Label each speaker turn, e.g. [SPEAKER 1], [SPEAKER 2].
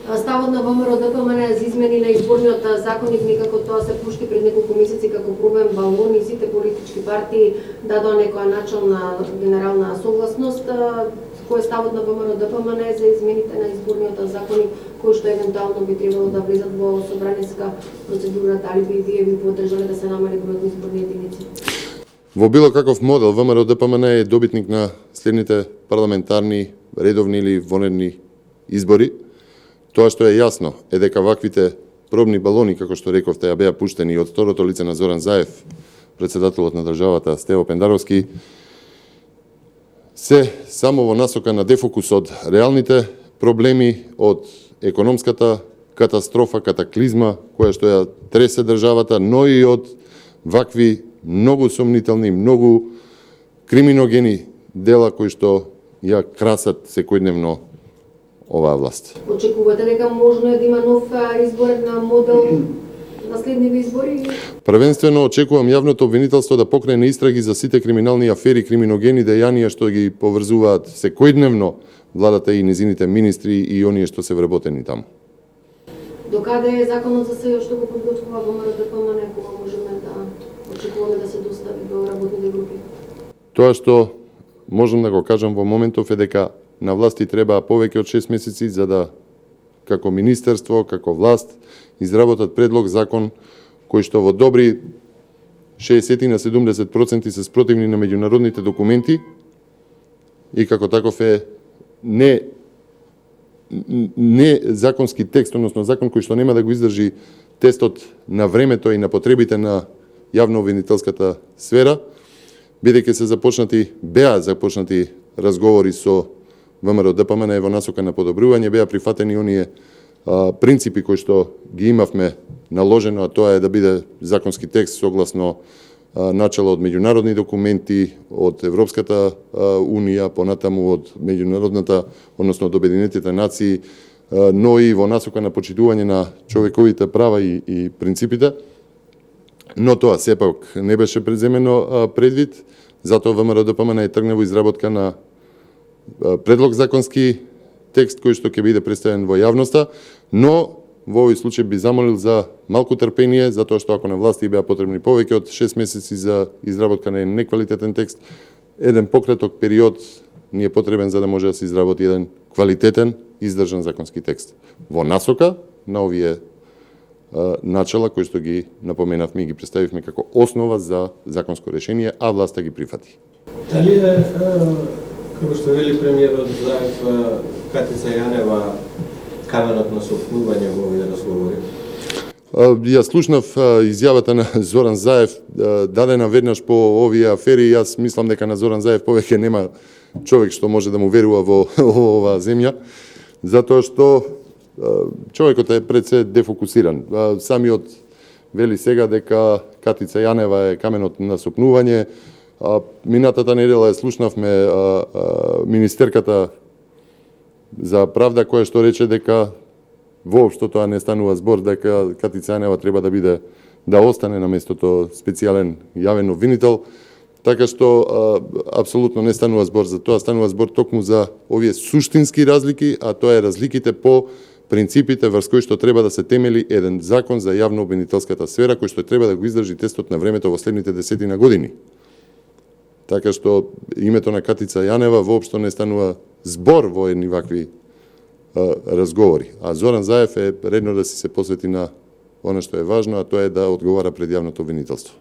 [SPEAKER 1] Ставот на ВМРО-ДПМН за измени на изборниот законник некако тоа се пушти пред неколку месеци како проблем балон и сите политички партии дадоа некоја начална генерална согласност. Кој е ставот на ВМРО-ДПМН за измените на изборниот законник кои што евентуално би требало да влезат во собраниска процедура, дали би вие би поддржале да се намали бројот на изборни единици?
[SPEAKER 2] Во било каков модел, ВМРО-ДПМН е добитник на следните парламентарни, редовни или вонредни избори. Тоа што е јасно е дека ваквите пробни балони, како што рековте, ја беа пуштени од второто лице на Зоран Заев, председателот на државата Стево Пендаровски, се само во насока на дефокус од реалните проблеми, од економската катастрофа, катаклизма, која што ја тресе државата, но и од вакви многу сомнителни, многу криминогени дела кои што ја красат секојдневно оваа власт.
[SPEAKER 1] Очекувате дека можно е да има нов изборен модел на следниве избори?
[SPEAKER 2] Првенствено очекувам јавното обвинителство да покрене истраги за сите криминални афери, криминогени дејанија што ги поврзуваат секојдневно владата и низините министри и оние што се вработени таму.
[SPEAKER 1] Докаде е законот за се што го подготвува ВМРО-ДПМН, кога можеме да очекуваме да се достави до работните групи?
[SPEAKER 2] Тоа што можам да го кажам во моментов е дека на власти треба повеќе од 6 месеци за да, како министерство, како власт, изработат предлог закон кој што во добри 60 на 70% се спротивни на меѓународните документи и како таков е не законски текст, односно закон кој што нема да го издржи тестот на времето и на потребите на јавно-обвинителската сфера, бидејќи беа започнати разговори со ВМРО-ДПМН во насока на подобрување, беа прифатени оние принципи кои што ги имавме наложено, а тоа е да биде законски текст согласно начало од меѓународни документи, од Европската унија, понатаму од меѓународната, односно од Обединетите нации, но и во насока на почитување на човековите права и принципите. Но тоа сепак не беше преземено предвид, затоа ВМРО-ДПМН тргна во изработка на предлог законски текст кој што ќе биде представен во јавноста, но во овој случај би замолил за малку трпение, затоа што ако на власти беа потребни повеќе од 6 месеци за изработка на неквалитетен текст, еден пократок период ни е потребен за да може да се изработи еден квалитетен, издржан законски текст. Во насока на овие начала кои што ги напоменавме и ги представивме како основа за законско решение, а власта ги прифати.
[SPEAKER 3] Дали е, како што вели премиерот Заев, Катица Јанева, каменот на сопнување во овие разговори?
[SPEAKER 2] Ја слушнав изјавата на Зоран Заев дадена веднаш по овие афери. Јас мислам дека на Зоран Заев повеќе нема човек што може да му верува во оваа земја, затоа што човекот е пред се дефокусиран. Самиот вели сега дека Катица Јанева е каменот на сопнување. Минатата недела ја слушнавме министерката за правда која што рече дека воопшто тоа не станува збор, дека Катица Јанева треба да остане на местото специјален јавен обвинител, така што апсолутно не станува збор за тоа, станува збор токму за овие суштински разлики, а тоа е разликите по принципите врз кои што треба да се темели еден закон за јавно-обвинителската сфера, кој што треба да го издржи тестот на времето во следните 10 години. Така што името на Катица Јанева воопшто не станува збор во едни вакви разговори. А Зоран Заев е редно да се посвети на она што е важно, а тоа е да одговара пред јавното обвинителство.